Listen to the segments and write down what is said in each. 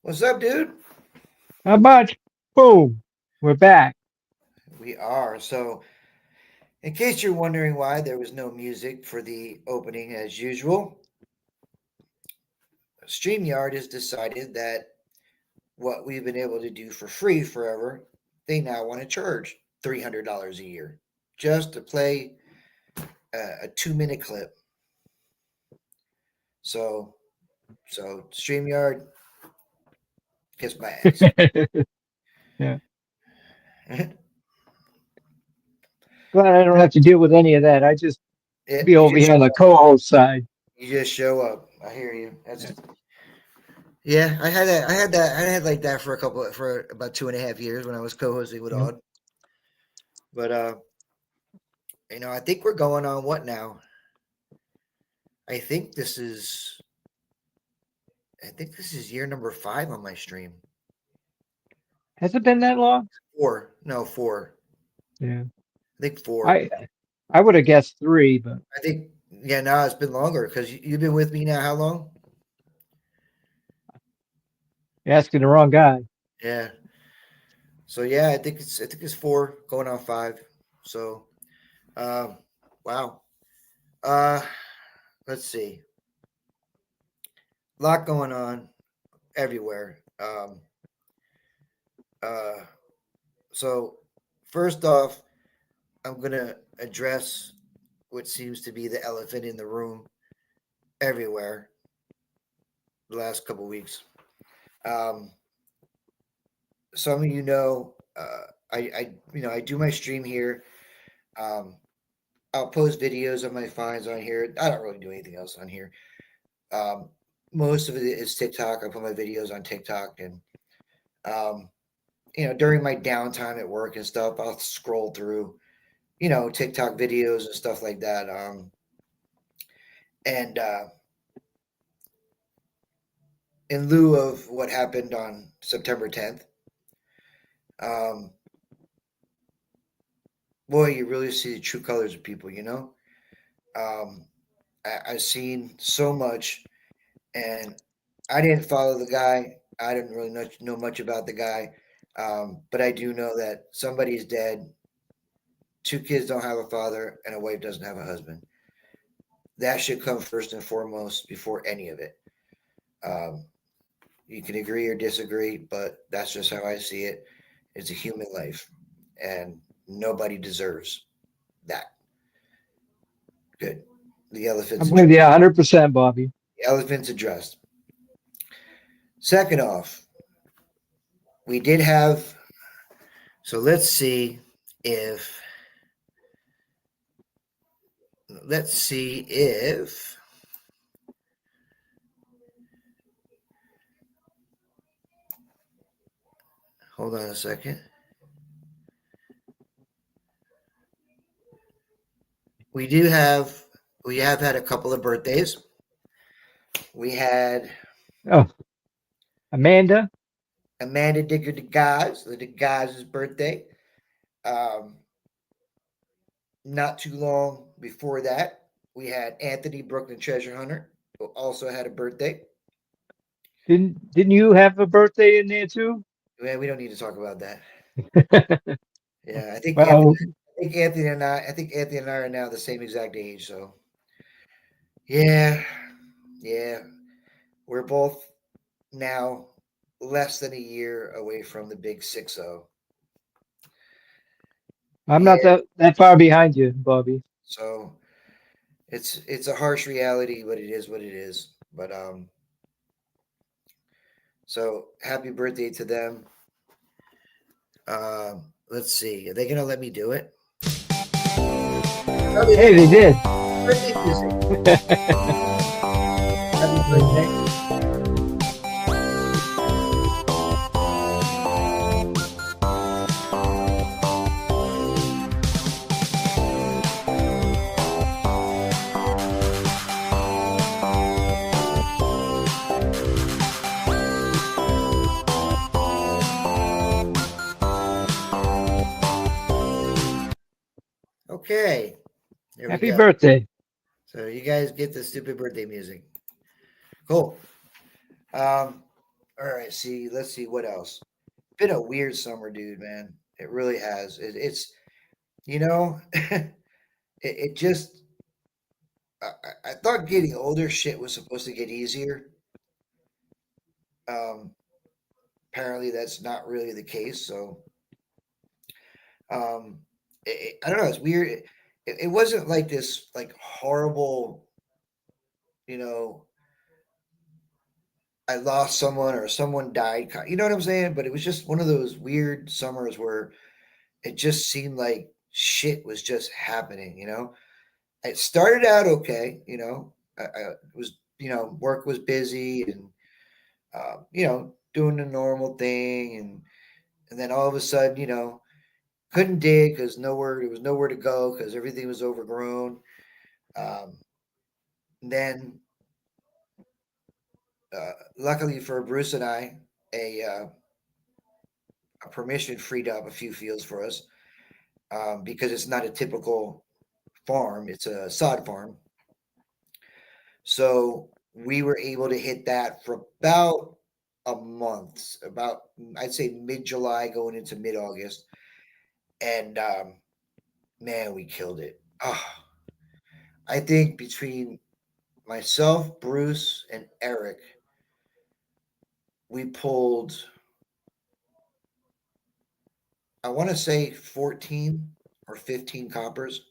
What's up, dude? How much? Boom. We're back. We are. So, in case you're wondering why there was no music for the opening as usual, StreamYard has decided that what we've been able to do for free forever, they now want to charge $300 a year just to play a 2 minute clip. So, so StreamYard, kiss my ass. Yeah. Glad I don't have to deal with any of that. I just Yeah, be over here on the co-host side. you just show up. I hear you. Yeah. That's yeah. I had that. I had that. I had like that for for about 2.5 years when I was co-hosting with Yeah. Odd. But I think we're going on what now? I think this is I think this is year number 5 on my stream. Has it been that long? Four. No, four. Yeah. I think four. I I would have guessed 3, but I think yeah, now it's been longer because you've been with me now how long? you're asking the wrong guy. Yeah. So yeah, I think it's four going on 5. So um wow. Uh let's see. A lot going on everywhere. Uh so first off, I'm gonna address what seems to be the elephant in the room everywhere the last couple weeks. Um, some of you know, I do my stream here. Um, I'll post videos of my finds on here. I don't really do anything else on here. Um, most of it is TikTok. I put my videos on TikTok, and um, during my downtime at work and stuff, I'll scroll through, TikTok videos and stuff like that. And in lieu of what happened on September 10th, um, boy, you really see the true colors of people. Um, I've seen so much, and I didn't follow the guy. I didn't really know much about the guy, but I do know that somebody's dead. 2 kids don't have a father, and a wife doesn't have a husband. That should come first and foremost before any of it. Um, you can agree or disagree, but that's just how I see it. It's a human life, and nobody deserves that. Good. The elephant's I'm with addressed. you 100%, Bobby. The elephant's addressed. Second off, we did have. So let's see if. Let's see if. Hold on a second. We do have. We have had a couple of birthdays. We had Oh, Amanda. Amanda Digger the Degas' birthday. Um, Not too long before that, we had Anthony Brooklyn Treasure Hunter, who also had a birthday. Didn't you have a birthday in there too? Man, we don't need to talk about that. Yeah, I think Anthony. Well, I think Anthony and I. I think Anthony and I are now the same exact age. So yeah, yeah, we're both now less than a year away from the big 6-0. I'm not Yeah, that far behind you, Bobby. so it's a harsh reality, but it is what it is. But so happy birthday to them. Let's see. Are they gonna let me do it? Oh, they Hey, did. they did. Birthday music. Happy birthday. Okay, there we Happy go. birthday. So you guys get the stupid birthday music. Cool. Um, All right, see, let's see what else. Been a weird summer, dude, man. It really has. It's you know, it just. I thought getting older, shit was supposed to get easier. Um, Apparently, that's not really the case. So, um, I don't know. It's weird. It wasn't like this, like horrible. You know, I lost someone or someone died. You know what I'm saying? But it was just one of those weird summers where it just seemed like shit was just happening. It started out okay. I was, work was busy and, doing the normal thing. And then all of a sudden, couldn't dig because there was nowhere to go because everything was overgrown. Um, then, luckily for Bruce and I, a, uh, a permission freed up a few fields for us, because it's not a typical farm, it's a sod farm. So we were able to hit that for about a month, about, I'd say mid July going into mid August. And, man, we killed it. Oh, I think between myself, Bruce, and Eric, we pulled, I want to say 14 or 15 coppers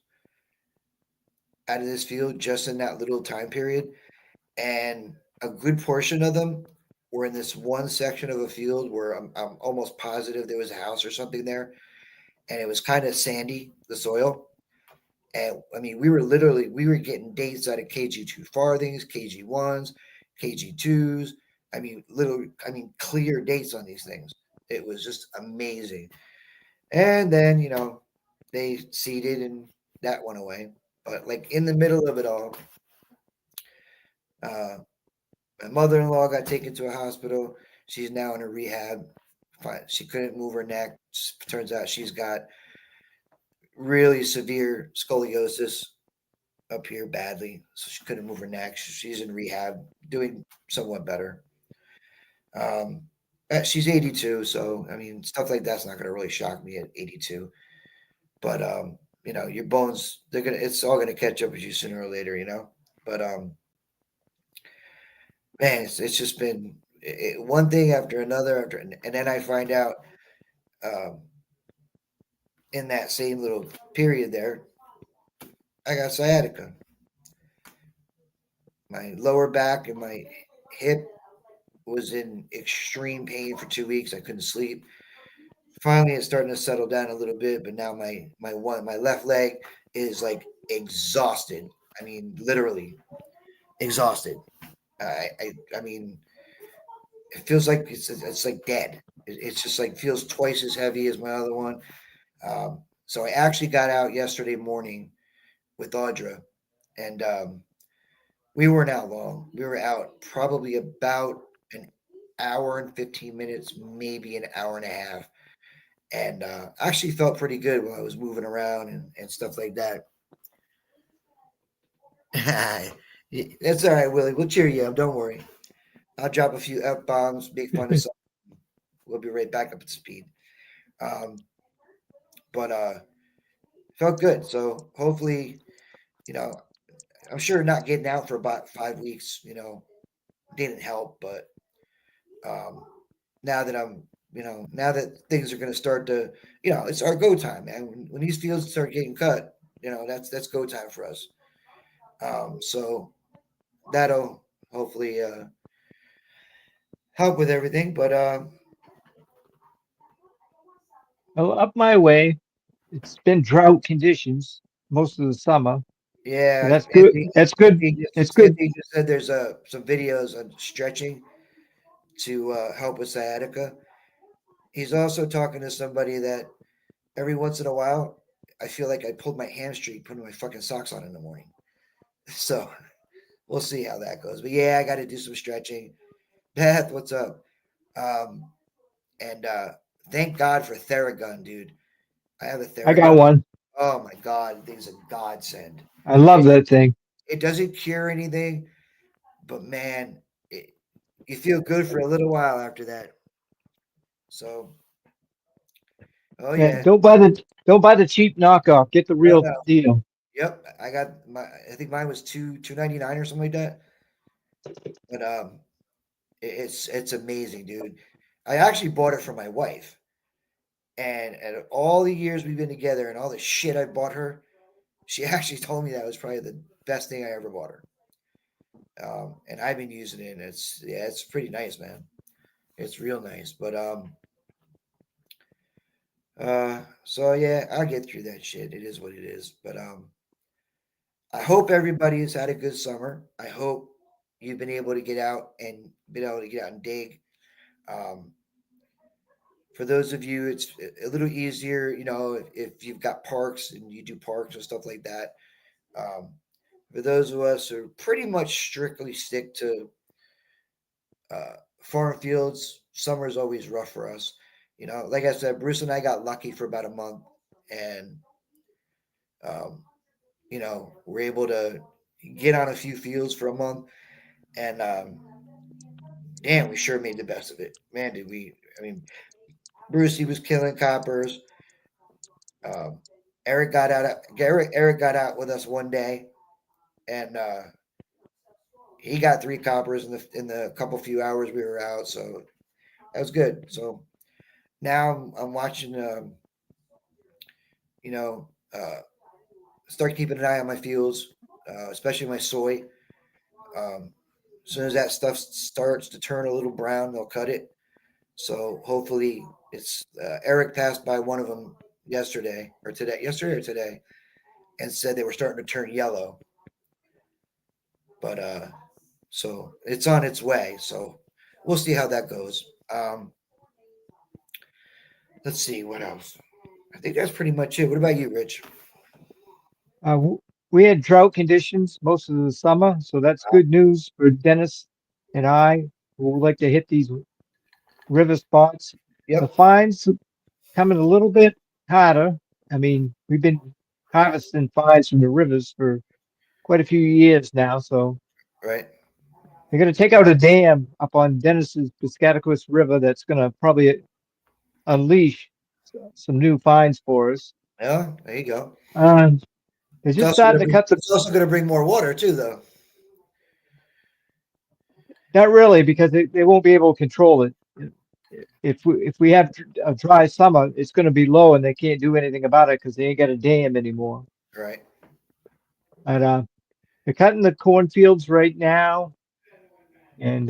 out of this field just in that little time period. And a good portion of them were in this one section of a field where I'm almost positive there was a house or something there, and it was kind of sandy, the soil. And I mean, we were getting dates out of KG2 farthings, KG1s, KG2s. I mean, clear dates on these things. It was just amazing. And then, they seeded and that went away. But like in the middle of it all, uh, my mother-in-law got taken to a hospital. She's now in a rehab. She couldn't move her neck. Turns out she's got really severe scoliosis up here badly, so she couldn't move her neck. She's in rehab, doing somewhat better. Um, she's 82, so I mean, stuff like that's not going to really shock me at 82. But, your bones, it's all gonna catch up with you sooner or later. But, man, it's just been one thing after another and then I find out, um, in that same little period there, I got sciatica. My lower back and my hip was in extreme pain for 2 weeks. I couldn't sleep. Finally, it's starting to settle down a little bit, but now my left leg is like exhausted. I mean, literally exhausted. I mean, it feels like it's like dead. It's just like feels twice as heavy as my other one. So I actually got out yesterday morning with Audra, and, we weren't out long. We were out probably about an hour and 15 minutes, maybe an hour and a half, and, actually felt pretty good while I was moving around and stuff like that. That's all right, Willie. We'll cheer you up. Don't worry. I'll drop a few F bombs, make fun of something. We'll be right back up to speed. Um, but, felt good. So hopefully, you know, I'm sure not getting out for about 5 weeks, didn't help. But, um, now that now that things are going to start to, it's our go time, man. When these fields start getting cut, that's go time for us. So that'll hopefully, help with everything. But, Well, up my way, it's been drought conditions most of the summer. So yeah, that's good. That's good. It's good. Anthony just said there's, some videos on stretching to, help with sciatica. He's also talking to somebody that every once in a while, I feel like I pulled my hamstring putting my fucking socks on in the morning. So we'll see how that goes. But yeah, I got to do some stretching. Beth, what's up? Um, and, thank God for Theragun, dude. I have a I got Theragun. one. Oh my God, the thing's a godsend. I love It, that thing. it doesn't cure anything, but man, it, you feel good for a little while after that. So, oh Yeah, yeah, don't buy the cheap knockoff. Get the no, real no, deal. yep. I got my. I think mine was 299 or something like that. But it's amazing, dude. I actually bought it for my wife, and all the years we've been together and all the shit I bought her, she actually told me that was probably the best thing I ever bought her. And I've been using it, and it's pretty nice, man. It's real nice. But so yeah, I'll get through that shit. It is what it is. But I hope everybody has had a good summer. I hope you've been able to get out and been able to get out and dig. Um, for those of you, it's a little easier, if you've got parks and you do parks and stuff like that. Um, for those of us who pretty much strictly stick to farm fields, summer is always rough for us. Like I said, Bruce and I got lucky for about a month, and um, we're able to get on a few fields for a month, and damn, we sure made the best of it. Man, did we? I mean, Bruce, he was killing coppers. Um, Eric got out with us one day, and he got 3 coppers in the couple few hours we were out. So that was good. So now I'm watching. You know, start keeping an eye on my fields, especially my soy. As soon as that stuff starts to turn a little brown, they'll cut it. So hopefully, it's Eric passed by one of them yesterday or today, and said they were starting to turn yellow. But so it's on its way. So we'll see how that goes. Let's see what else. I think that's pretty much it. What about you, Rich? Uh, w- we had drought conditions most of the summer, so that's good news for Dennis and I who would like to hit these river spots. The Yep. fines coming a little bit harder. I mean, we've been harvesting fines from the rivers for quite a few years now, so Right. they're going to take out a dam up on Dennis's Piscataquis River that's going to probably unleash some new fines for us. Yeah. There you go. Um, they're It's just also starting gonna to bring. cut the, It's also gonna bring more water too, though. not really, because they won't be able to control it. If we have a dry summer, it's going to be low, and they can't do anything about it because they ain't got a dam anymore. Right. And they're cutting the cornfields right now. And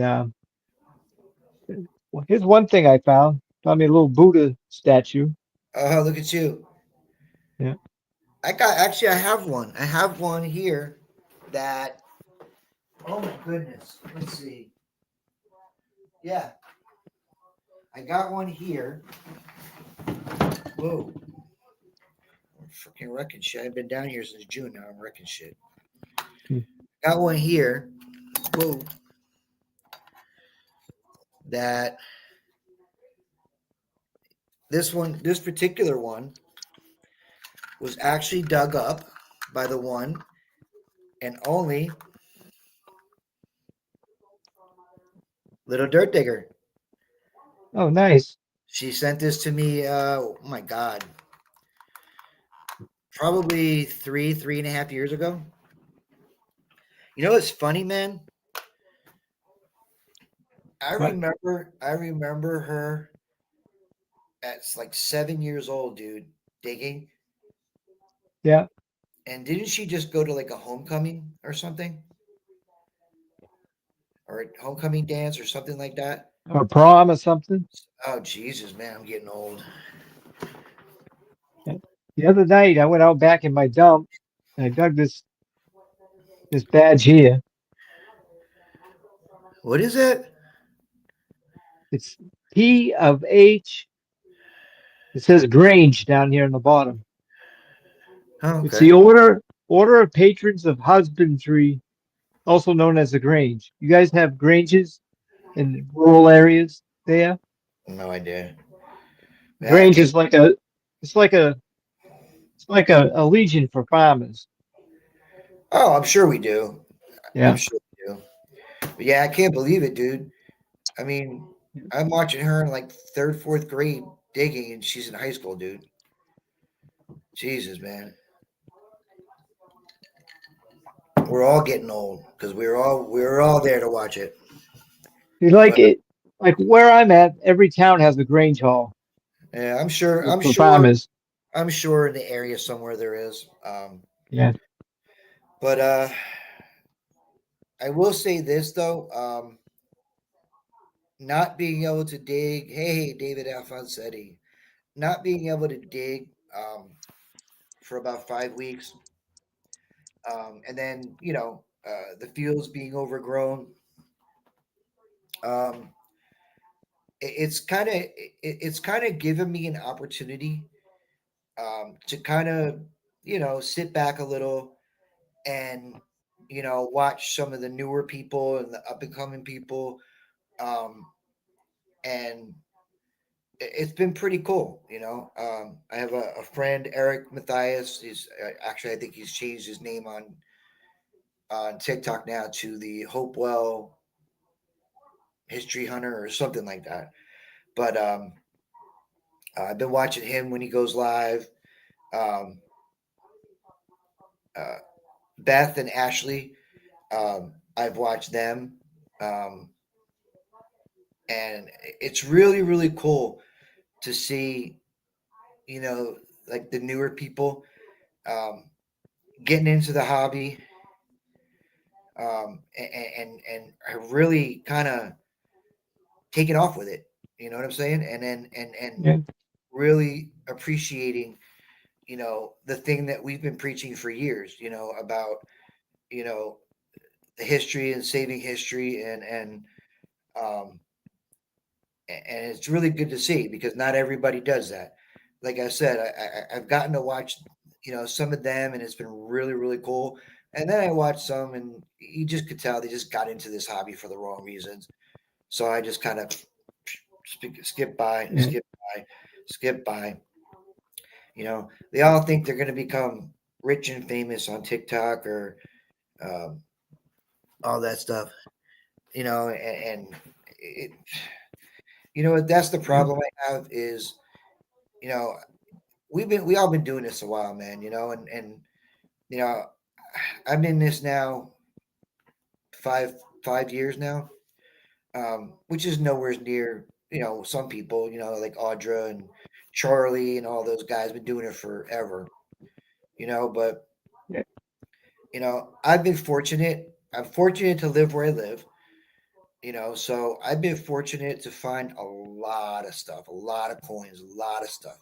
well, here's one thing I found. Found me a little Buddha statue. Oh, look at you. Yeah. I have one. I have one here that. Oh my goodness. Let's see. Yeah, I got one here. Whoa. I'm freaking wrecking shit. I've been down here since June now. I'm wrecking shit. Hmm. Got one here. Whoa. That this particular one was actually dug up by the one and only Little Dirt Digger. Oh, nice. She sent this to me. Oh my God, probably 3.5 years ago. You know what's funny, man? What? I remember her at like 7 years old, dude, digging. Yeah. And didn't she just go to like a homecoming or something, or a homecoming dance or something like that? Or prom or something. Oh Jesus, man, I'm getting old. Yeah. The other night, I went out back in my dump and I dug this badge here. What is it? It's P of H. It says Grange down here on the bottom. Oh, It's okay. the Order of Patrons of Husbandry, also known as the Grange. You guys have granges in rural areas there? No idea. Man, I Grange can't. is it's like a it's like a legion for farmers. Oh, I'm sure we do. I'm Yeah. sure we do. But yeah, I can't believe it, dude. I mean, I'm watching her in like third, fourth grade digging, and she's in high school, dude. Jesus, man. We're all getting old because we were all there to watch it. You like But it? Like where I'm at, every town has a Grange Hall yeah, I'm sure. I'm for sure. farmers. I'm sure in the area somewhere there is. Yeah. But I will say this though. Not being able to dig. Hey, David Alfonsetti. Not being able to dig for about 5 weeks, and then the fields being overgrown. Um, it's kind of given me an opportunity to kind of sit back a little and watch some of the newer people and the up and coming people, um, and it's been pretty cool. I have a friend, Eric Matthias. He's actually, I think he's changed his name on TikTok now to the Hopewell History Hunter or something like that. But I've been watching him when he goes live. Um, uh, Beth and Ashley, I've watched them, um, and it's really really cool to see, like the newer people um, getting into the hobby, and are really kind of taking off with it. You know what I'm saying? And Yeah. really appreciating, the thing that we've been preaching for years. About you know the history and saving history, um, and it's really good to see because not everybody does that. Like I said, I've gotten to watch some of them, and it's been really really cool. And then I watched some, and you just could tell they just got into this hobby for the wrong reasons. So I just kind of skip by, Yeah. skip by, skip by. They all think they're going to become rich and famous on TikTok or um, all that stuff. And it, what that's the Yeah. problem I have is, you know, we all been doing this a while, man. You know, I've been this now five years now, which is nowhere near some people, like Audra and Charlie and all those guys been doing it forever. But Yeah. I've been fortunate. I'm fortunate to live where I live. So I've been fortunate to find a lot of stuff, a lot of coins, a lot of stuff.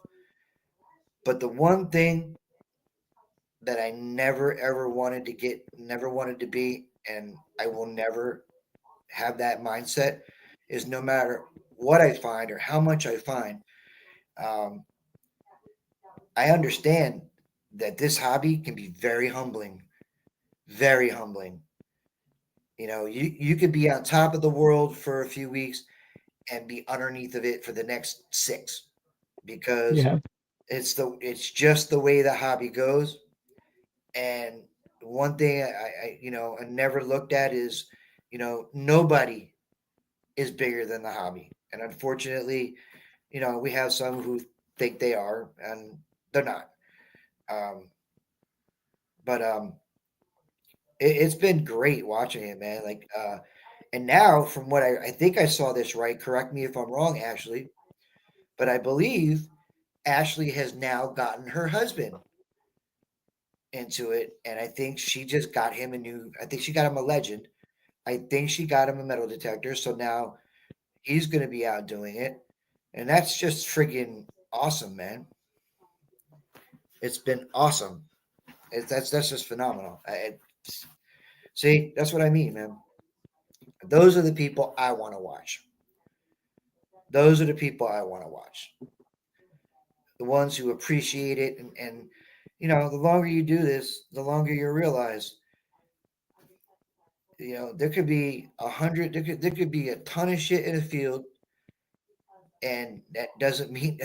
But the one thing that I never ever wanted to get, never wanted to be, and I will never have that mindset is no matter what I find or how much I find, um, I understand that this hobby can be very humbling, very humbling. You could be on top of the world for a few weeks and be underneath of it for the next six because Yeah. it's just the way the hobby goes. And one thing I never looked at is, nobody is bigger than the hobby. And unfortunately, we have some who think they are, and they're not. Um, but it's been great watching it, man. Like, and now from what I think I saw this right. Correct me if I'm wrong, Ashley, but I believe Ashley has now gotten her husband into it, and I think she just got him a new. I think she got him a legend. I think she got him a metal detector, so now he's going to be out doing it, and that's just friggin' awesome, man. It's been awesome. That's just phenomenal. See, that's what I mean, man. Those are the people I want to watch. Those are the people I want to watch. The ones who appreciate it, and the longer you do this, the longer you realize, there could be 100, there could be a ton of shit in a field, and that doesn't mean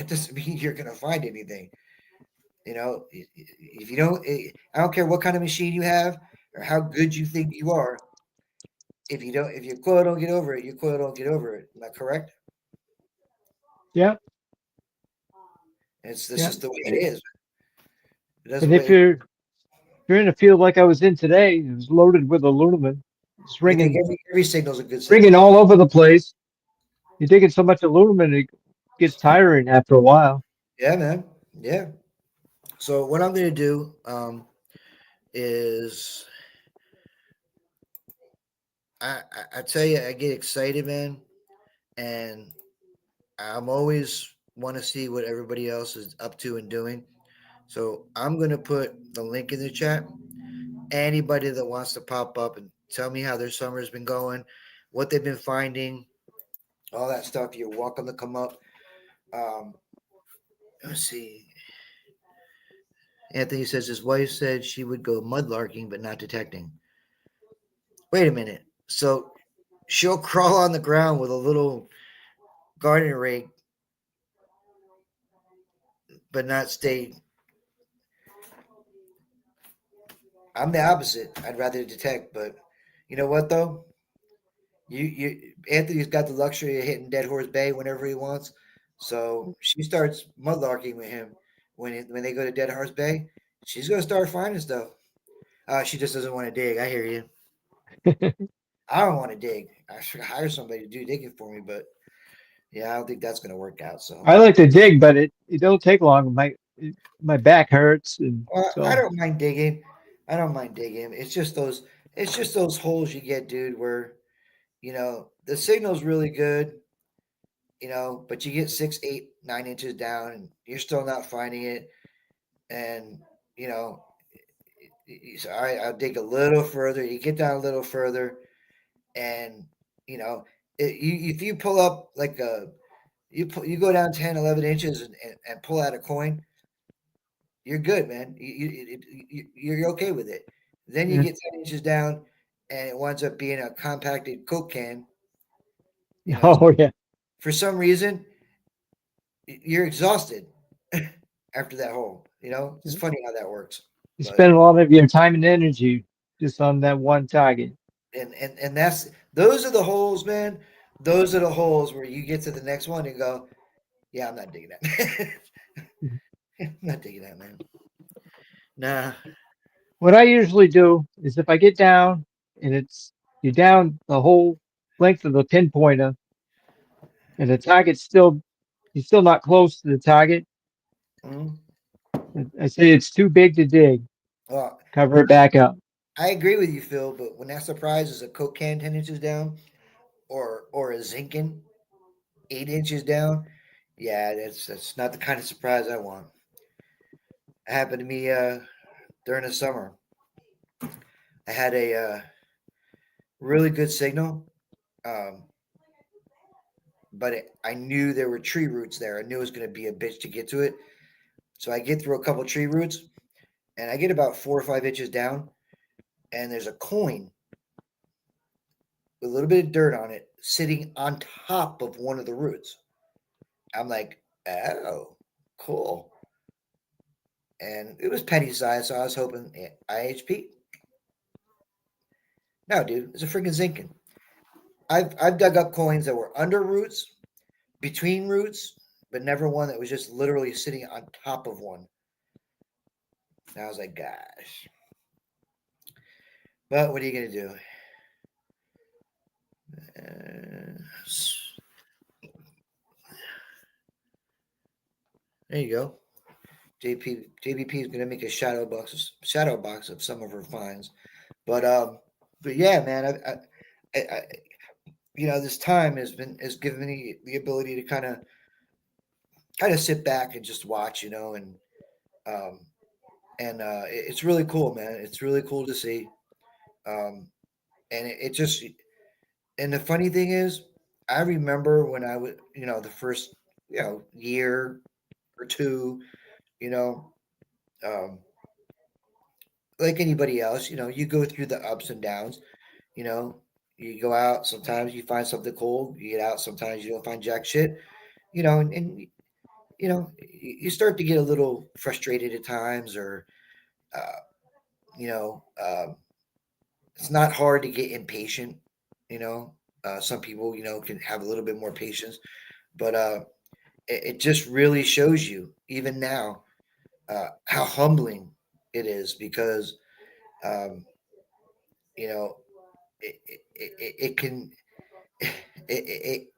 you're gonna find anything. If you don't, I don't care what kind of machine you have or how good you think you are. if your coil don't get over it, your coil don't get over it. Am I correct? Yeah, That's yeah. just the way it is. It doesn't And if wait. you're in a field like I was in today, it was loaded with aluminum. It's You think ringing every signal's a good ringing signal? all over the place. You're digging so much aluminum, it gets tiring after a while. Yeah, man. Yeah. So what I'm gonna do is I tell you, I get excited, man, and I'm always want to see what everybody else is up to and doing. So I'm gonna put the link in the chat. Anybody that wants to pop up and tell me how their summer's been going, what they've been finding, all that stuff, you're welcome to come up. Um, let's see. Anthony says his wife said she would go mudlarking but not detecting. Wait a minute. So she'll crawl on the ground with a little garden rake but not stay. I'm the opposite. I'd rather detect, but you know what though? You Anthony's got the luxury of hitting Dead Horse Bay whenever he wants. So she starts mudlarking with him when they go to Dead Horse Bay. She's gonna start finding stuff. She just doesn't want to dig. I hear you. I don't want to dig. I should hire somebody to do digging for me, but yeah, I don't think that's gonna work out. So I like to dig, but it don't take long. My back hurts, and I so don't mind digging. I don't mind digging. It's just those holes you get, dude, where the signal's really good, but you get 6, 8, 9 inches down and you're still not finding it. And, you know, so I'll dig a little further. You get down a little further, and, you know, if you pull up like you go down 10, 11 inches and pull out a coin, you're good, man. You're okay with it. Then you yeah. get 10 inches down and it winds up being a compacted Coke can, you know, Oh yeah, for some reason, you're exhausted after that hole. It's funny how that works. you But spend a lot of your time and energy just on that one target. and those are the holes, man. Those are the holes where you get to the next one and go, yeah, I'm not digging that. I'm not digging that, man. Nah. What I usually do is if I get down and you're down the whole length of the pinpointer and the target's still you're still not close to the target, Mhm. I say it's too big to dig. Well, Cover it back up. I agree with you, Phil. But when that surprise is a Coke can 10 inches down, or a Zinkin 8 inches down, yeah, that's not the kind of surprise I want. It happened to me during the summer. I had a really good signal, um, but I knew there were tree roots there. I knew it was going to be a bitch to get to it. So I get through a couple tree roots, and I get about 4 or 5 inches down, and there's a coin with a little bit of dirt on it sitting on top of one of the roots. I'm like, oh, cool. And it was penny size, so I was hoping IHP. No, dude, it's a freaking Zinkin. I've dug up coins that were under roots, between roots, but never one that was just literally sitting on top of one. And I was like, gosh. But what are you gonna do? Uh, there you go. JBP is gonna make a shadow box of some of her finds. But but yeah, man, I this time has given me the ability to kind of sit back and just watch, um, it's really cool, man. It's really cool to see, um, and it just and the funny thing is, I remember when I was, the first, year or two, you know, um, like anybody else, you go through the ups and downs. You know, you go out. Sometimes you find something cool. You get out. Sometimes you don't find jack shit. And you start to get a little frustrated at times, or uh, you know, um, it's not hard to get impatient. You know, some people, can have a little bit more patience, but it just really shows you, even now, how humbling it is because, um, you know, it can,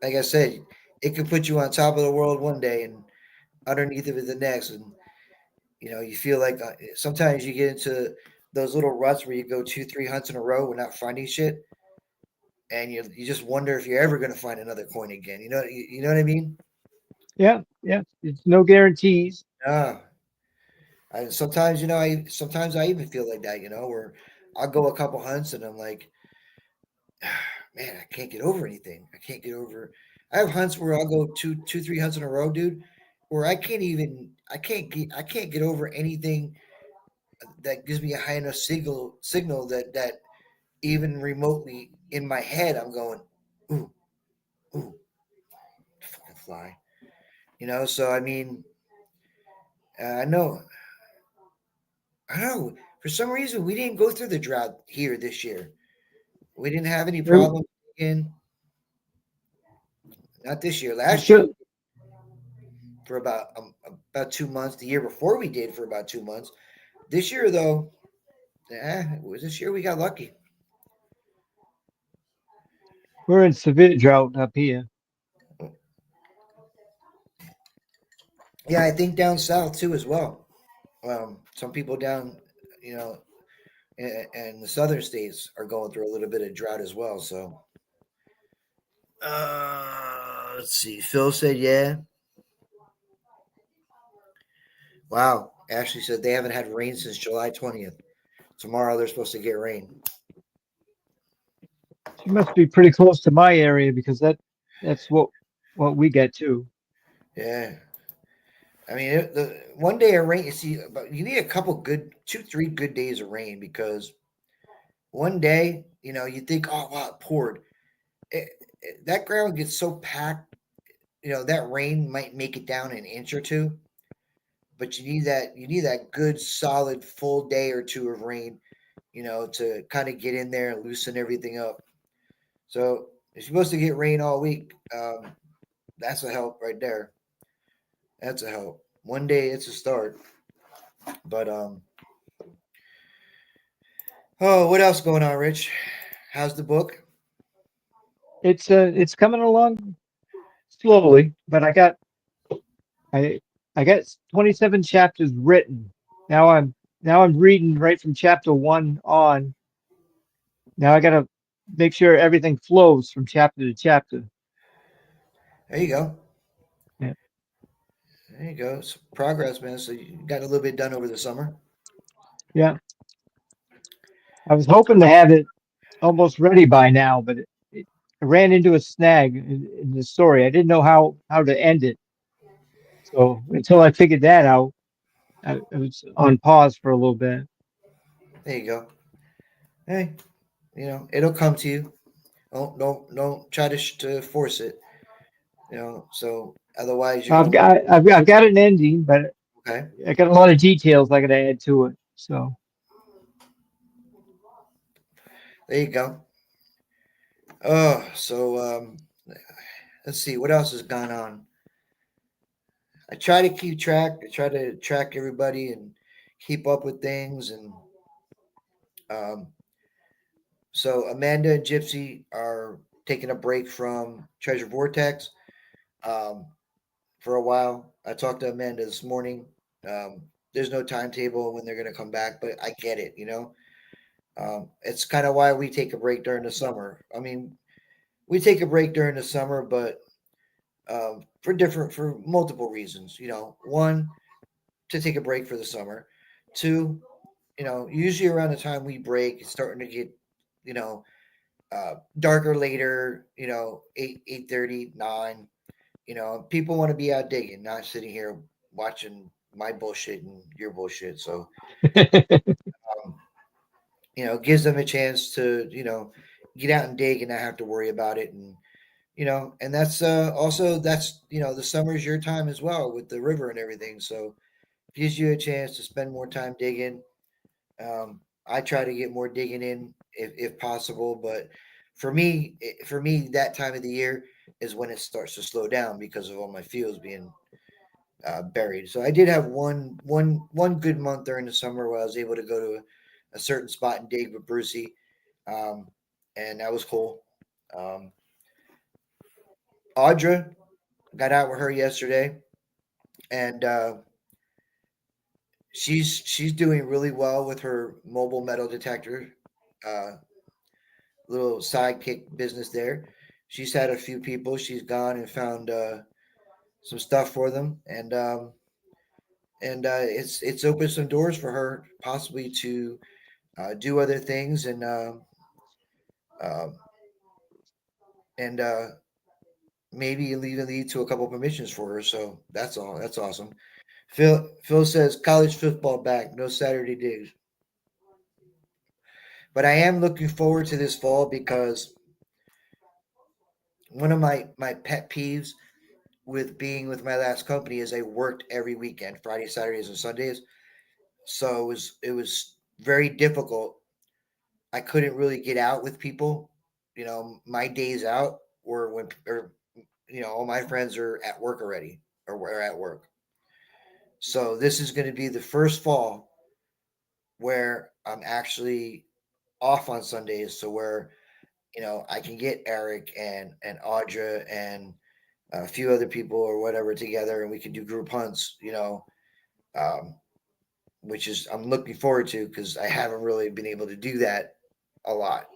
like I said, it can put you on top of the world one day and underneath of it the next. And, you feel like sometimes you get into those little ruts where you go 2, 3 hunts in a row without finding shit. And you just wonder if you're ever going to find another coin again. You know what I mean? Yeah, yeah. It's no guarantees. Ah, sometimes sometimes I even feel like that. Where I'll go a couple hunts and I'm like, man, I can't get over anything. I can't get over. I have hunts where I'll go 3 hunts in a row, dude, where I can't get over anything that gives me a high enough signal that even remotely in my head I'm going, ooh, ooh, fucking fly. So I mean, I know, I don't know. For some reason, we didn't go through the drought here this year. We didn't have any There, problem in not this year. there Last year should, for about 2 months. The year before we did for about 2 months. This year though, this year we got lucky. we're in severe drought up here. Yeah, I think down south too as well. Some people down, you know, and the southern states are going through a little bit of drought as well. So, let's see. Phil said, "Yeah, wow." Ashley said they haven't had rain since July 20th. Tomorrow they're supposed to get rain. She must be pretty close to my area because that's what we get too. Yeah, I mean, the one day of rain. You see, but you need a couple good, 2, 3 good days of rain because one day, you think, oh wow, it poured. That ground gets so packed. That rain might make it down an inch or two, but you need that good solid full day or two of rain, to kind of get in there and loosen everything up. So if you're supposed to get rain all week, that's a help right there. That's a help. One day it's a start, but oh, what else going on, Rich? How's the book? It's coming along slowly, but I I got 27 chapters written. Now I'm reading right from chapter one on. Now I gotta make sure everything flows from chapter to chapter. There you go. Yeah. There you go. It's progress, man. So you got a little bit done over the summer. Yeah. I was hoping to have it almost ready by now, but I ran into a snag in the story. I didn't know how to end it. So until I figured that out, I was on pause for a little bit. There you go. Hey, it'll come to you. Don't try to force it. So otherwise you're gonna. I've got an ending, but Okay. I got a lot of details I got to add to it. So There you go. Oh, so let's see what else has gone on. I try to keep track. I try to track everybody and keep up with things. And um, so Amanda and Gypsy are taking a break from Treasure Vortex um, for a while. I talked to Amanda this morning. Um, there's no timetable when they're going to come back, but I get it. It's kind of why we take a break during the summer. I mean, we take a break during the summer, but for multiple reasons. One, to take a break for the summer. Two, usually around the time we break, it's starting to get, you know, darker later. 8:30, 9. People want to be out digging, not sitting here watching my bullshit and your bullshit. So, um, gives them a chance to, get out and dig and not have to worry about it. And that's also that's the summer's your time as well with the river and everything. So gives you a chance to spend more time digging. I try to get more digging in if possible, but for me, that time of the year is when it starts to slow down because of all my fields being buried. So I did have one good month during the summer where I was able to go to a certain spot and dig with Brucey, um, and that was cool. Um, Audra got out with her yesterday, and she's doing really well with her mobile metal detector, uh, little sidekick business there. She's had a few people. She's gone and found some stuff for them, and it's opened some doors for her possibly to do other things uh, and maybe even lead to a couple permissions for her. So that's all. That's awesome. Phil says college football back, no Saturday digs. But I am looking forward to this fall because one of my pet peeves with being with my last company is I worked every weekend, Friday, Saturdays, and Sundays. So it was very difficult. I couldn't really get out with people. You know, my days out were when or all my friends are at work already or were at work. So this is going to be the first fall where I'm actually off on Sundays. So where I can get Eric and Audra and a few other people or whatever together, and we can do group hunts. Um, which is I'm looking forward to because I haven't really been able to do that a lot.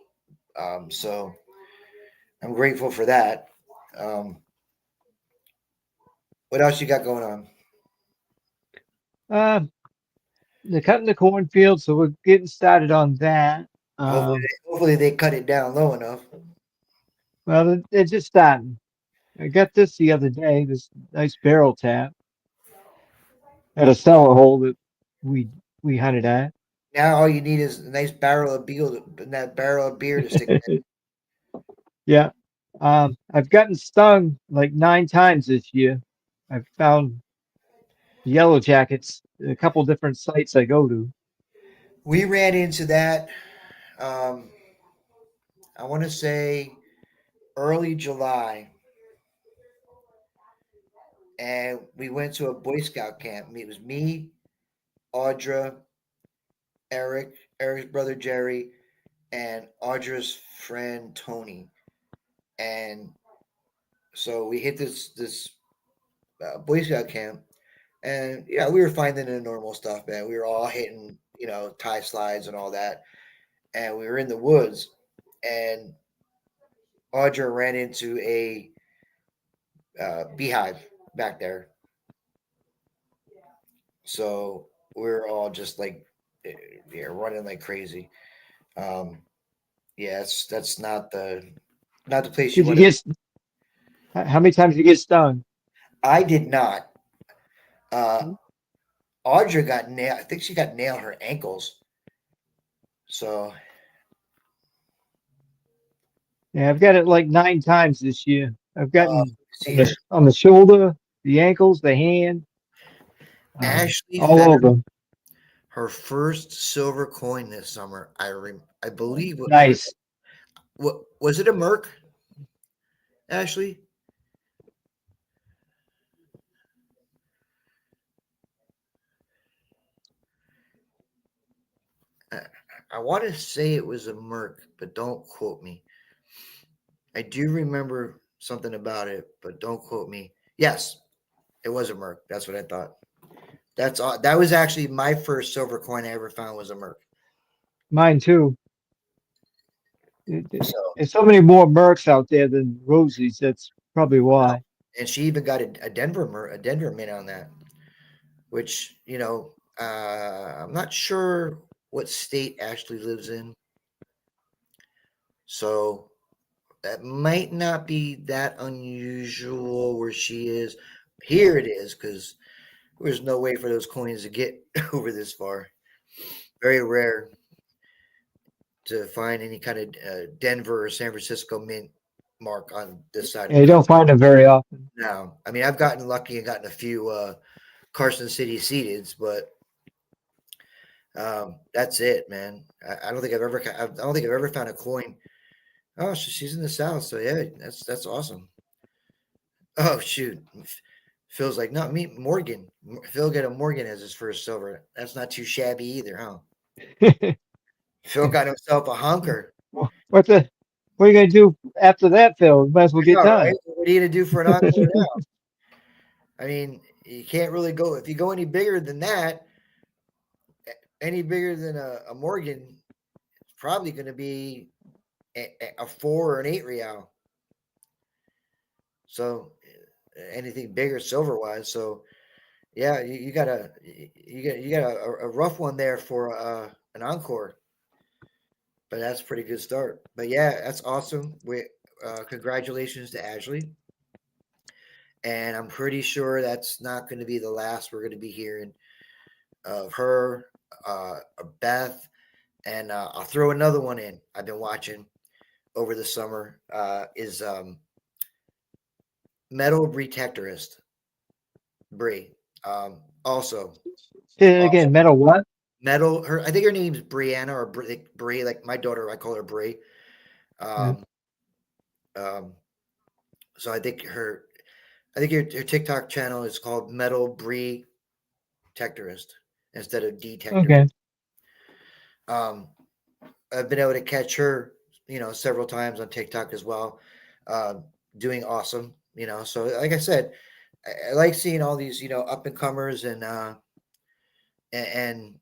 So I'm grateful for that. Um, what else you got going on? Uh, they're cutting the cornfield, so we're getting started on that. Hopefully, Um, hopefully they cut it down low enough. well, they're just starting. I got this the other day, this nice barrel tap at a cellar hole that we we hunted at. Now all you need is a nice barrel of beer to stick. Yeah. I've gotten stung like 9 times this year. I've found yellow jackets at a couple different sites I go to. We ran into that. Um, I want to say early July, and we went to a Boy Scout camp. It was me, Audra, Eric's brother Jerry, and Audra's friend Tony. And so we hit this Boy Scout camp, and yeah, we were finding the normal stuff, man. We were all hitting, tie slides and all that, and we were in the woods, and Audra ran into a beehive back there. So we're all just like, eh, yeah, running like crazy. Um, yeah, that's not the place you Did you want to. get, how many times did you get stung? I did not. Uh, Audra got nailed. I think she got nailed her ankles. So Yeah, I've got it like 9 times this year. I've gotten see here, on the shoulder, the ankles, the hand, Ashley all found over. her first silver coin this summer. I believe Nice. what was it a Merc, Ashley? I, I want to say it was a Merc, but don't quote me. I do remember something about it, but don't quote me. Yes, it was a Merc. That's what I thought. That's all. That was actually my first silver coin I ever found was a Merc. Mine too. So, There's so many more Mercs out there than Rosies. That's probably uh, why. and she even got a Denver mint on that, which I'm not sure what state Ashley lives in, so that might not be that unusual where she is. Here it is because there's no way for those coins to get over this far. Very rare to find any kind of Denver or San Francisco mint mark on this side of Yeah, the you don't country. find them very often. Now, I mean, I've gotten lucky and gotten a few Carson City seededs, but that's it, man. I don't think I've ever found a coin Oh, she's in the South, so yeah, that's awesome. Oh shoot, Phil's like, not me, Morgan. Phil got a Morgan as his first silver. That's not too shabby either, huh? Phil got himself a hunker. What the? What are you gonna do after that, Phil? Might as well I get know, right? done. What are you gonna do for an encore now? I mean, you can't really go if you go any bigger than that. Any bigger than a Morgan, it's probably going to be a 4 or an 8 real. So anything bigger silver wise. So yeah, you got a rough one there for an encore, but that's a pretty good start. But yeah, that's awesome. We congratulations to Ashley, and I'm pretty sure that's not going to be the last we're going to be hearing of her, Beth, and I'll throw another one in. I've been watching over the summer is Metal Detectorist Brie. Also Say it again. awesome. Metal what? Metal. Her, I think her name's Brianna or Brie. Like my daughter, I call her Brie. Yeah. Um, um, so I think her TikTok channel is called Metal Brie Detectorist instead of Detectorist. Okay. Um, I've been able to catch her, several times on TikTok as well, uh, doing awesome. So like I said, I like seeing all these, up and comers and and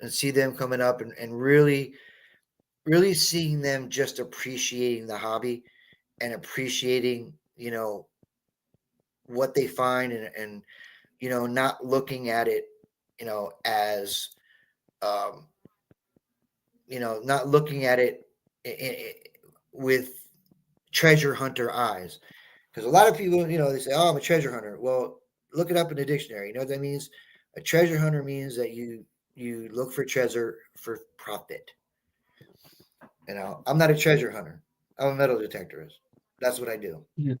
see them coming up and really, really seeing them just appreciating the hobby and appreciating, what they find and not looking at it, as, um, not looking at it with treasure hunter eyes. Because a lot of people, they say, "Oh, I'm a treasure hunter." Well, look it up in the dictionary. You know what that means? A treasure hunter means that you look for treasure for profit. I'm not a treasure hunter. I'm a metal detectorist. That's what I do. Yeah.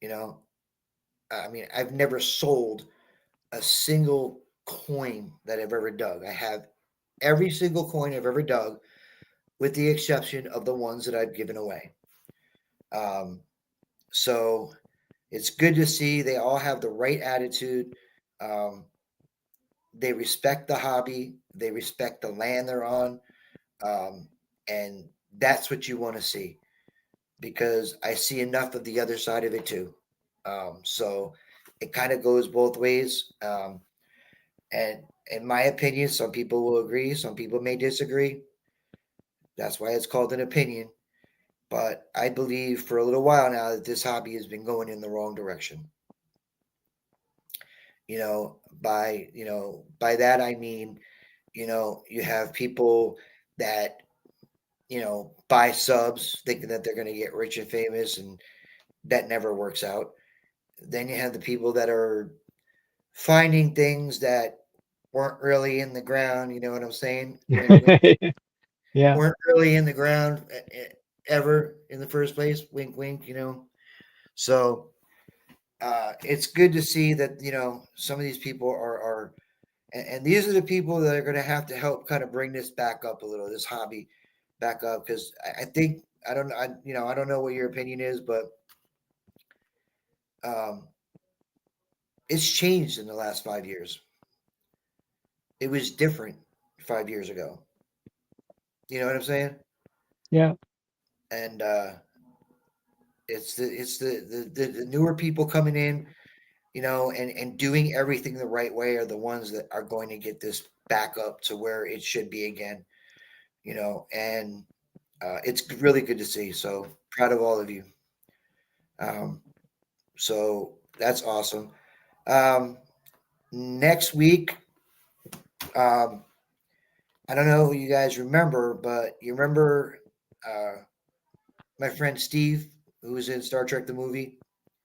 You know, I mean, I've never sold a single coin that I've ever dug. I have every single coin I've ever dug, with the exception of the ones that I've given away. Um, so it's good to see they all have the right attitude. Um, they respect the hobby, they respect the land they're on, um, and that's what you want to see because I see enough of the other side of it too. So it kind of goes both ways. And in my opinion, some people will agree, some people may disagree. That's why it's called an opinion. But I believe for a little while now that this hobby has been going in the wrong direction. By that I mean, you have people that, buy subs thinking that they're going to get rich and famous, and that never works out. Then you have the people that are finding things that weren't really in the ground. You know what I'm saying? Wink, wink. Yeah. Weren't really in the ground ever in the first place. Wink, wink. So it's good to see that some of these people are and these are the people that are going to have to help kind of bring this back up a little, this hobby back up, because I think I don't know what your opinion is, but um, it's changed in the last 5 years. It was different 5 years ago. You know what I'm saying? Yeah. And it's the newer people coming in, and doing everything the right way are the ones that are going to get this back up to where it should be again. And it's really good to see. So proud of all of you. Um, so that's awesome. Um, Next week, um, I don't know who you guys remember, but you remember uh, my friend Steve, who was in Star Trek the movie.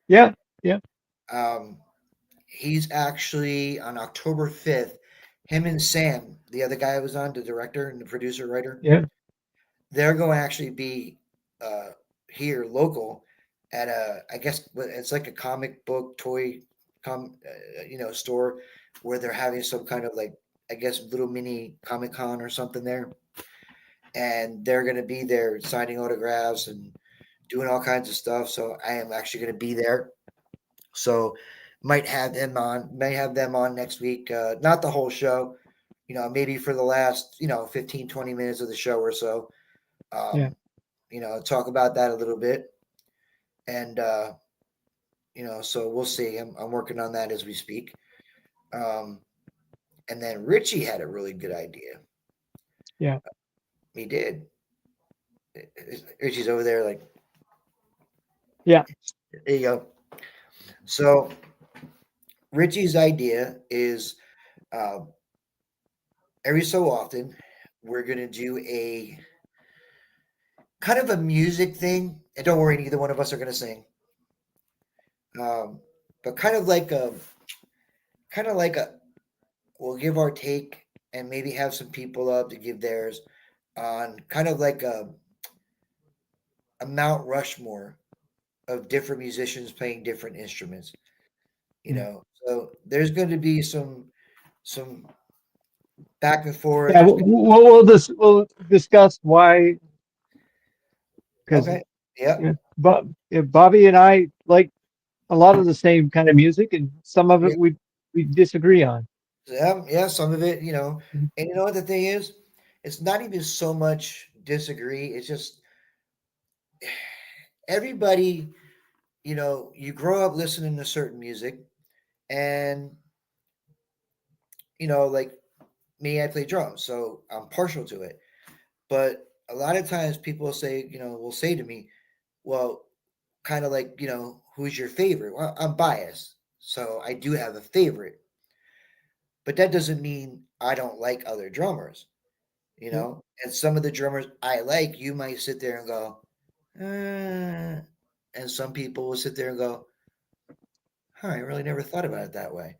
Yeah. Yeah. Um, he's actually on October 5th. Him and Sam, the other guy I was on, the director and the producer writer, Yeah. they're going to actually be uh, here local at I guess it's like a comic book toy store where they're having some kind of, like, I guess, little mini Comic Con or something there. and they're going to be there signing autographs and doing all kinds of stuff. So I am actually going to be there. So might have them on next week. Not the whole show, maybe for the last, 15, 20 minutes of the show or so. Yeah. Um, talk about that a little bit. And, so we'll see. I'm working on that as we speak. Um, and then Richie had a really good idea. Yeah. He did. Richie's over there, like, Yeah. there you go. So Richie's idea is uh, every so often we're going to do a kind of a music thing. And don't worry, neither one of us are going to sing. But kind of like a, we'll give our take and maybe have some people up to give theirs on kind of like a Mount Rushmore of different musicians playing different instruments. Yeah. So there's going to be some back and forth. Yeah. We'll discuss why, because Okay. Yep. Bobby and I like a lot of the same kind of music, and some of Yeah. it we disagree on. Yeah. Yeah. Some of it, Mhm. and you know what the thing is? It's not even so much disagree. It's just everybody, you grow up listening to certain music, and like me, I play drums, so I'm partial to it. But a lot of times people say, will say to me, well, kind of like, who's your favorite? Well, I'm biased. So I do have a favorite, but that doesn't mean I don't like other drummers, Yeah. And some of the drummers I like, you might sit there and go, uh, and some people will sit there and go, huh, I really never thought about it that way.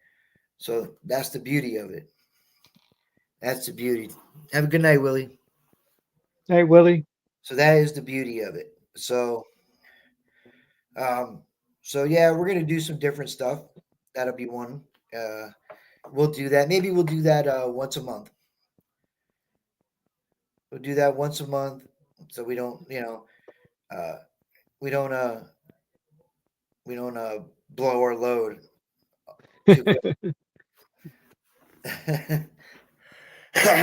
So that's the beauty of it. That's the beauty. Have a good night, Willie. Hey, Willie. So that is the beauty of it. Um, so yeah, we're gonna do some different stuff. That'll be one. Uh, we'll do that. Maybe we'll do that once a month. We'll do that once a month, so uh, we don't uh, we don't blow our load too quick.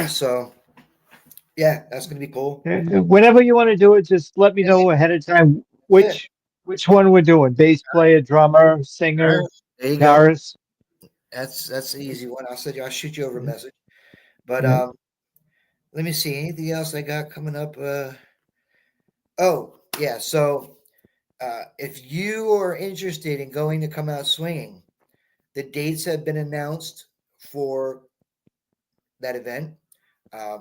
So yeah, that's gonna be cool. And whenever you want to do it, just let me Yeah, know ahead of time yeah. which one we're doing. Bass player, drummer, All right, singer, there you go. guitarist. That's the easy one. I'll shoot you over a Yeah. message. But Yeah. let me see anything else I got coming up. Oh yeah, so if you are interested in going to come out swinging, the dates have been announced for that event. Uh,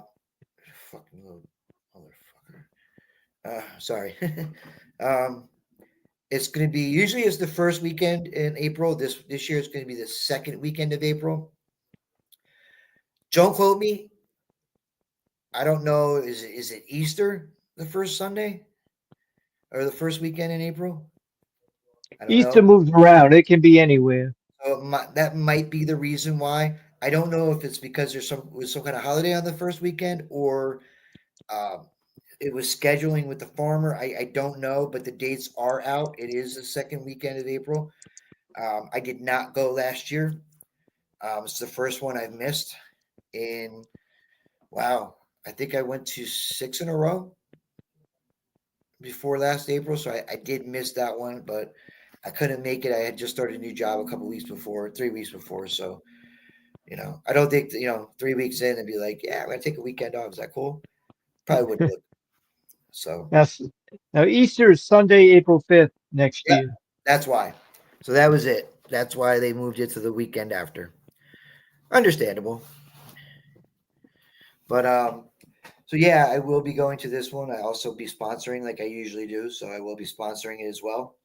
fucking little motherfucker. Sorry. um, it's going to be usually it's the first weekend in April. This year it's going to be the second weekend of April. Don't quote me. I don't know. Is it Easter the first Sunday or the first weekend in April? I don't Easter know. moves around. It can be anywhere. So that might be the reason why. I don't know if it's because was some kind of holiday on the first weekend or um, it was scheduling with the farmer. I don't know, but the dates are out. It is the second weekend of April. I did not go last year. It's the first one I've missed in, wow, I think I went to 6 in a row before last April. So I did miss that one, but I couldn't make it. I had just started a new job a couple weeks before, 3 weeks before. So, I don't think, 3 weeks in and be like, yeah, I'm going to take a weekend off. Is that cool? Probably wouldn't look. So, That's now Easter is Sunday, April 5th next yeah, year. that's why. So that was it. That's why they moved it to the weekend after. Understandable. But so yeah, I will be going to this one. I also be sponsoring like I usually do, so I will be sponsoring it as well.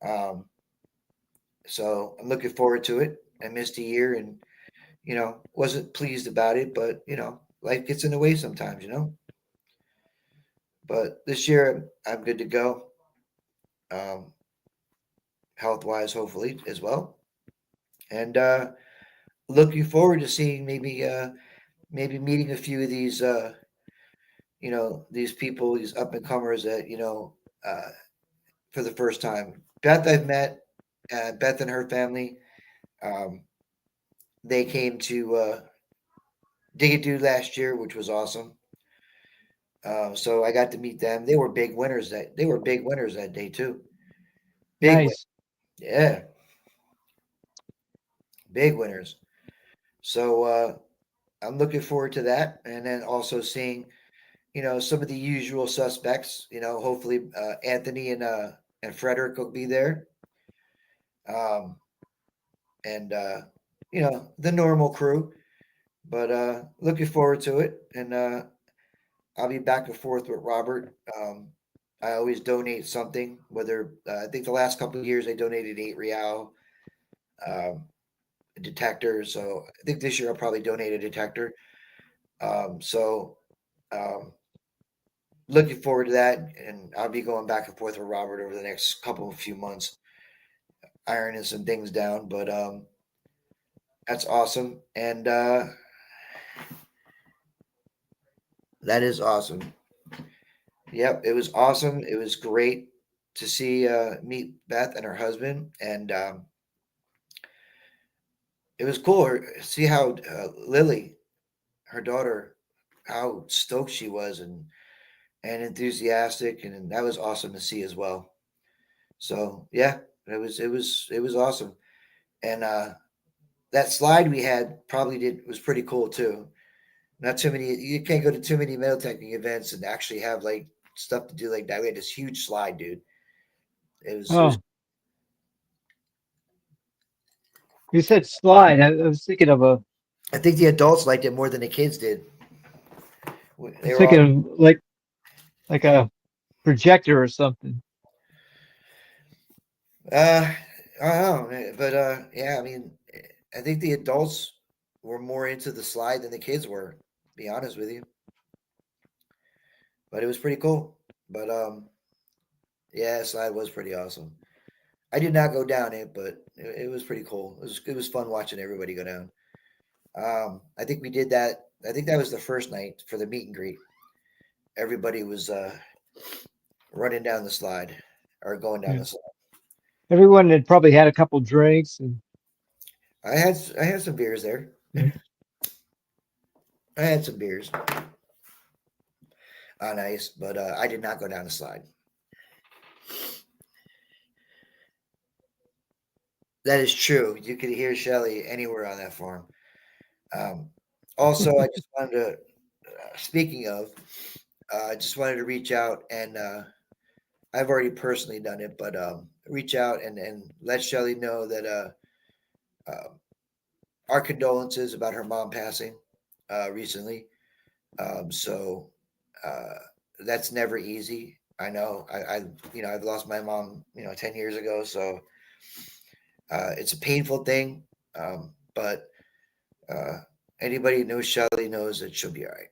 Um, so I'm looking forward to it. I missed a year and wasn't pleased about it, but life gets in the way sometimes. But this year I'm good to go, um, health wise, hopefully as well, and looking forward to seeing maybe meeting a few of these these people, these up and comers that uh, for the first time. Beth, I've met. Beth and her family. Um, they came to Dig It Do last year, which was awesome. So I got to meet them. They were big winners that day too. Big win, Nice. yeah, big winners. So I'm looking forward to that, and then also seeing some of the usual suspects. Hopefully Anthony and Frederick will be there, um, and the normal crew. But looking forward to it, and I'll be back and forth with Robert. I always donate something. Whether I think the last couple of years I donated 8 real um, a detector. So I think this year I'll probably donate a detector. So um, looking forward to that, and I'll be going back and forth with Robert over the next couple of few months, ironing some things down. But that's awesome, and that is awesome. Yep, it was awesome. It was great to see meet Beth and her husband, and it was cool. See how Lily, her daughter, how stoked she was, and enthusiastic, and that was awesome to see as well. So yeah, it was awesome, and that slide we had probably did was pretty cool too. Not too many. You can't go to too many metal technique events and actually have like stuff to do like that. We had this huge slide, dude. It was Oh, you said slide. I was thinking of a. I think the adults liked it more than the kids did. I They was were all, thinking of like a projector or something. uh, I don't know, but yeah, I mean, I think the adults were more into the slide than the kids were. To be honest with you, but it was pretty cool. But yeah, slide was pretty awesome. I did not go down it, but it was pretty cool. It was fun watching everybody go down. I think we did that. I think that was the first night for the meet and greet. Everybody was running down the slide or going down Yeah. the slide. Everyone had probably had a couple drinks and I had some beers there. yeah. I had some beers on ice, but I did not go down the slide. That is true. You could hear Shelly anywhere on that farm. Um, also, I just wanted to, speaking of, I just wanted to reach out and I've already personally done it, but reach out and let Shelly know that uh, our condolences about her mom passing recently. So uh, that's never easy. I know. I've lost my mom 10 years ago, so it's a painful thing. But uh, anybody who knows Shelly knows that she'll be all right.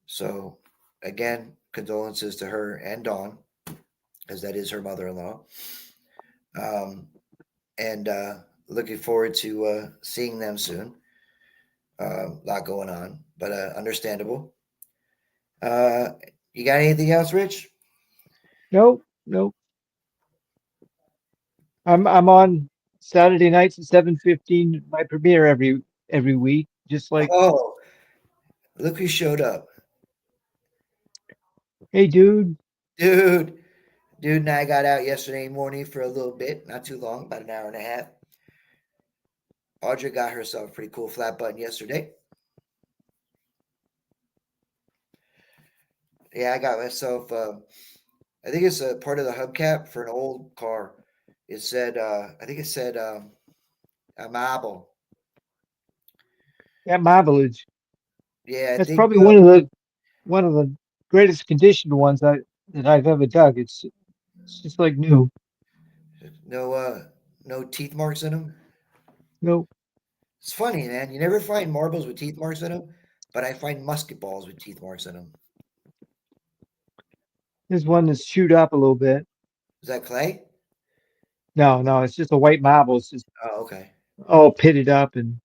So again, condolences to her and Dawn, as that is her mother-in-law. Um, and looking forward to seeing them soon. A lot going on, but understandable. Uh, you got anything else, Rich? Nope, nope. I'm on Saturday nights at 7:15. My premiere every week, just like, Oh, look who showed up, hey, dude. dude. Dude and I got out yesterday morning for a little bit, not too long, about an hour and a half. Audrey got herself a pretty cool flat button yesterday. Yeah, I got myself. I think it's a part of the hubcap for an old car. It said, I think it said a marble. At my village. Yeah, I That's think probably one of the greatest conditioned ones that I've ever dug. It's just like new. no no teeth marks in them. Nope. It's funny, man. You never find marbles with teeth marks in them, but I find musket balls with teeth marks in them. There's one that's chewed up a little bit. Is that clay? No, no, it's just a white marble. It's just Oh, okay. all pitted up and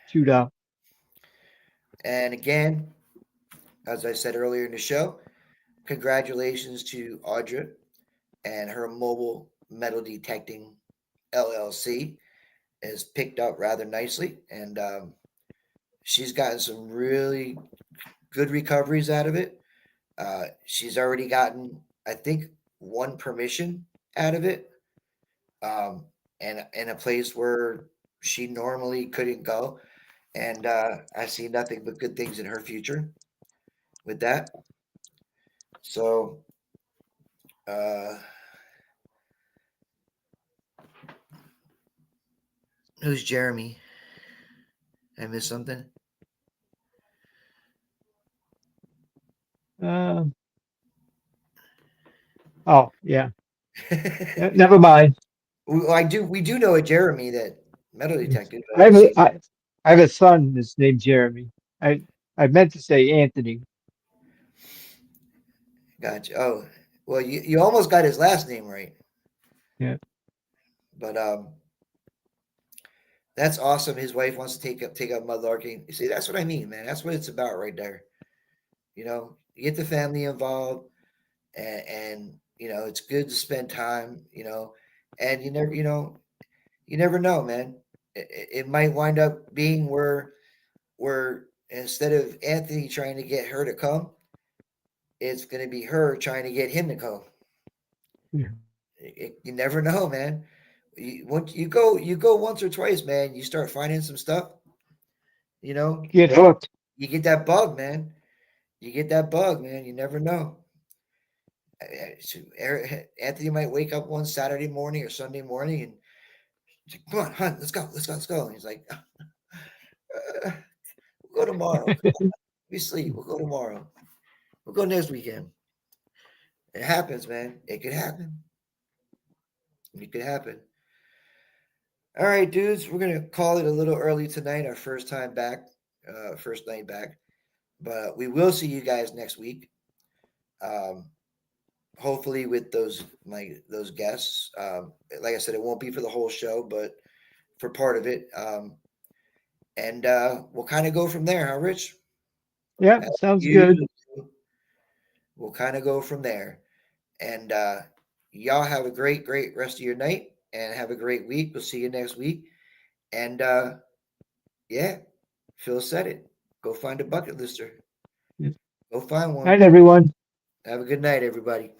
chewed up. And again, as I said earlier in the show, congratulations to Audra and her mobile metal detecting LLC is picked up rather nicely, and she's gotten some really good recoveries out of it. She's already gotten, I think, one permission out of it, and in a place where she normally couldn't go. And I see nothing but good things in her future with that. So, uh, who's Jeremy? I missed something. Uh, oh yeah. Never mind. We do know a Jeremy that metal detected, but I I have see. I have a son that's named Jeremy. I I meant to say Anthony. Gotcha. Oh, well, you almost got his last name right, Yeah. but that's awesome. His wife wants to take up mudlarking. You see, that's what I mean, man. That's what it's about right there. You get the family involved, and it's good to spend time. And you never know, man. It might wind up being where instead of Anthony trying to get her to come, it's going to be her trying to get him to come. Yeah. You never know, man. Once you go once or twice, man. You start finding some stuff. You know, Get hooked. you get that bug, man. You get that bug, man. You never know. Anthony might wake up one Saturday morning or Sunday morning and he's like, "Come on, hon, let's go." And he's like, "We'll go tomorrow. We sleep. We'll go tomorrow. We'll go next weekend." It happens, man. It could happen. It could happen. All right, dudes, we're gonna call it a little early tonight. Our first time back, first night back, but we will see you guys next week. Um, hopefully with those guests. Like I said, it won't be for the whole show, but for part of it. And we'll kind of go from there, huh, Rich? Yeah, As sounds good. usual, we'll kind of go from there. And y'all have a great rest of your night and have a great week. We'll see you next week. And yeah, Phil said it. Go find a bucket lister. Yeah. Go find one. Night, everyone. Have a good night, everybody.